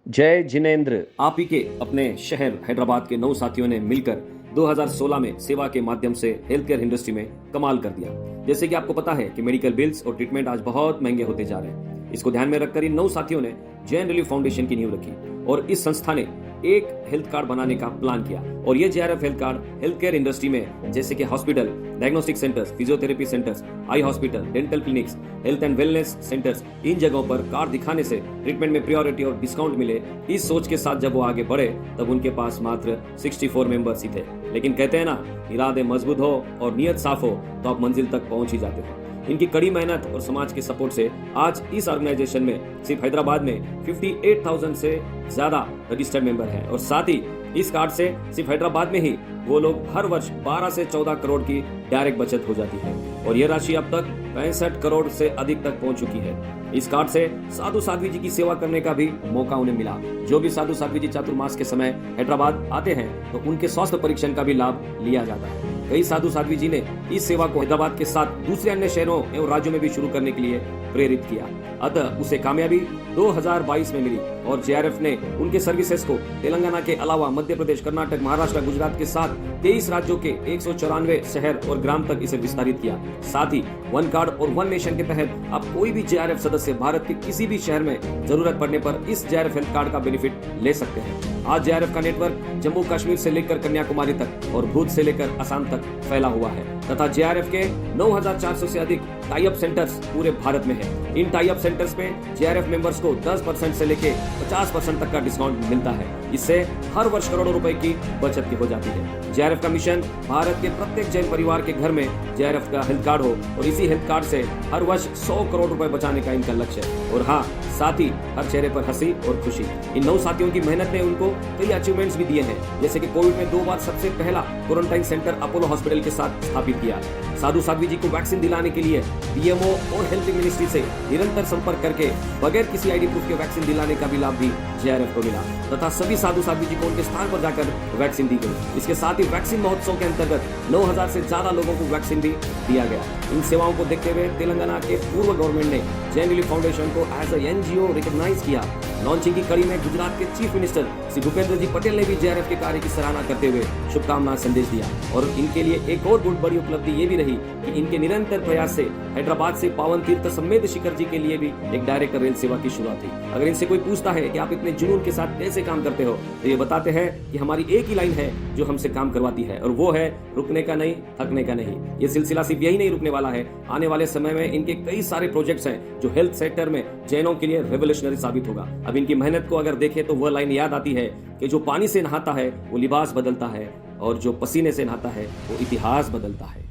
जय जिनेंद्र। आप ही के अपने शहर हैदराबाद के 9 साथियों ने मिलकर 2016 में सेवा के माध्यम से हेल्थ केयर इंडस्ट्री में कमाल कर दिया। जैसे कि आपको पता है कि मेडिकल बिल्स और ट्रीटमेंट आज बहुत महंगे होते जा रहे हैं। इसको ध्यान में रखकर इन 9 साथियों ने जैन रिलीफ फाउंडेशन की नींव रखी और इस संस्था ने एक हेल्थ कार्ड बनाने का प्लान किया। और ये JRF health card health care industry में जैसे कि hospital, diagnostic centres, physiotherapy centres, eye hospital, dental clinics, health and wellness centres, इन जगहों पर कार्ड दिखाने से ट्रीटमेंट में प्रायोरिटी और डिस्काउंट मिले, इस सोच के साथ जब वो आगे बढ़े तब उनके पास मात्र 64 मेंबर्स ही थे। लेकिन कहते हैं ना, इरादे मजबूत हो और नियत साफ हो तो आप मंजिल तक पहुंच ही जाते हो। इनकी कड़ी मेहनत और समाज के सपोर्ट से आज इस ऑर्गेनाइजेशन में सिर्फ हैदराबाद में 58,000 से ज्यादा रजिस्टर्ड मेंबर हैं और साथ ही इस कार्ड से सिर्फ हैदराबाद में ही वो लोग हर वर्ष 12 से 14 करोड़ की डायरेक्ट बचत हो जाती है और ये राशि अब तक 65 करोड़ से अधिक तक पहुंच चुकी है। इस कार्ड से साधु साध्वी जी की सेवा करने का भी मौका उन्हें मिला। जो भी साधु साध्वी जी चातुर्मास के समय हैदराबाद आते हैं तो उनके स्वास्थ्य परीक्षण का भी लाभ लिया जाता है। कई साधु साध्वी जी ने इस सेवा को हैदराबाद के साथ दूसरे अन्य शहरों एवं राज्यों में भी शुरू करने के लिए प्रेरित किया। अतः उसे कामयाबी 2022 में मिली और जेआरएफ ने उनके सर्विसेज को तेलंगाना के अलावा मध्य प्रदेश, कर्नाटक, महाराष्ट्र, गुजरात के साथ 23 राज्यों के 194 शहर और ग्राम तक इसे विस्तारित किया। साथ ही वन कार्ड और वन नेशन के तहत अब कोई भी जेआरएफ सदस्य भारत के किसी भी शहर में जरूरत पड़ने पर इस जेआरएफ हेल्थ कार्ड का बेनिफिट ले सकते हैं। आज जेआरएफ का नेटवर्क जम्मू कश्मीर से लेकर कन्याकुमारी तक और भूज से लेकर असम तक फैला हुआ है तथा जेआरएफ के 9,400 से अधिक टाई अप सेंटर्स पूरे भारत में है। इन टाई अप सेंटर्स में जेआरएफ मेंबर्स को 10% से लेके 50% तक का डिस्काउंट मिलता है। इससे हर वर्ष करोड़ों रुपए की बचत की हो जाती है। जेआरएफ का मिशन भारत के प्रत्येक जैन परिवार के घर में जेआरएफ का हेल्थ कार्ड हो और इसी हेल्थ कार्ड से हर वर्ष 100 करोड़ रुपए बचाने का इनका लक्ष्य है। और हाँ, साथ ही हर चेहरे पर हंसी और खुशी। इन 9 साथियों की मेहनत ने उनको कई अचीवमेंट्स भी दिए हैं, जैसे कि कोविड में 2 बार सबसे पहला क्वारंटाइन सेंटर अपोलो हॉस्पिटल के साथ स्थापित किया। साधु साध्वी जी को वैक्सीन दिलाने के लिए पीएमओ और हेल्थ मिनिस्ट्री से निरंतर संपर्क करके बगैर किसी आईडी प्रूफ के वैक्सीन दिलाने का भी लाभ भी जेआरएफ को मिला तथा सभी साधु साध्वी जी को उनके स्थान पर जाकर वैक्सीन दी गई। इसके साथ ही वैक्सीन महोत्सव के अंतर्गत 9,000 से ज्यादा लोगों को वैक्सीन भी दिया गया। इन सेवाओं को देखते हुए तेलंगाना के पूर्व गवर्नमेंट ने जैन रिलीफ फाउंडेशन को एज अ एनजीओ रिकॉग्नाइज किया। लॉन्चिंग की कड़ी में गुजरात के चीफ मिनिस्टर श्री भूपेंद्र जी पटेल ने भी जेआरएफ के कार्य की सराहना करते हुए शुभकामना संदेश दिया। और इनके लिए एक और बहुत बड़ी उपलब्धि ये भी रही कि इनके निरंतर प्रयास से हैदराबाद से पावन तीर्थ समेत शिखर जी के लिए भी एक डायरेक्ट रेल सेवा की शुरुआत हुई। अगर इनसे कोई पूछता है कि आप इतने जुनून के साथ कैसे काम करते हो तो ये बताते हैं कि हमारी एक ही लाइन है जो हमसे काम करवाती है और वो है रुकने का नहीं, थकने का नहीं। ये सिलसिला सिर्फ यही नहीं रुकने वाला है, आने वाले समय में इनके कई सारे प्रोजेक्ट्स हैं जो हेल्थ सेक्टर में जैनों के लिए रेवोल्यूशनरी साबित होगा। अब इनकी मेहनत को अगर देखें तो वह लाइन याद आती है कि जो पानी से नहाता है वो लिबास बदलता है और जो पसीने से नहाता है वो इतिहास बदलता है।